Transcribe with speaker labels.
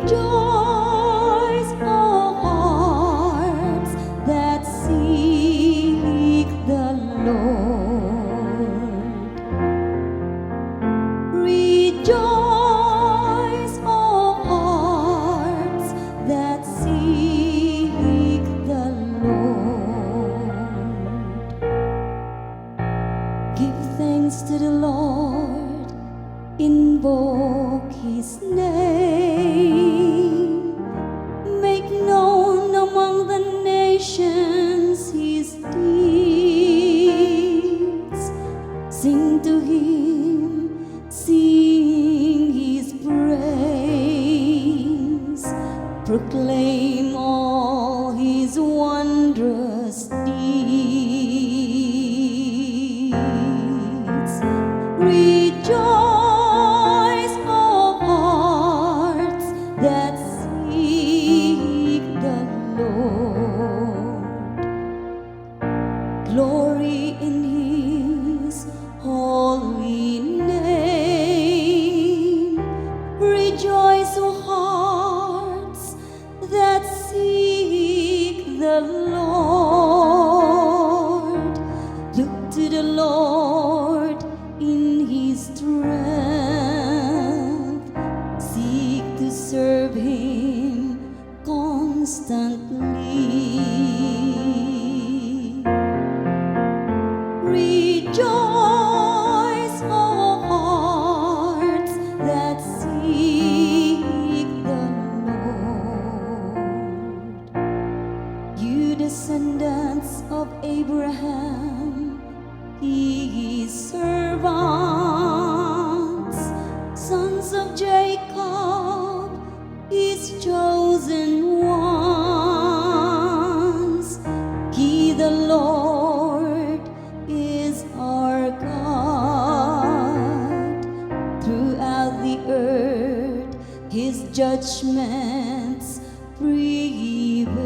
Speaker 1: Rejoice, all hearts that seek the Lord. Rejoice, all hearts that seek the Lord. Give thanks to the Lord, invoke His name, make known among the nations His deeds. Sing to Him, sing His praise, proclaim all His wondrous deeds. Rejoice, all hearts that seek the Lord. Glory in His holy name. Rejoice, O hearts that seek the Lord. Look to the Lord in His strength. Seek to serve Him constantly. Rejoice, all hearts that seek the Lord. You descendants of Abraham, His servants, sons of Jacob, His chosen ones. He, the Lord, is our God. Throughout the earth, His judgments prevail.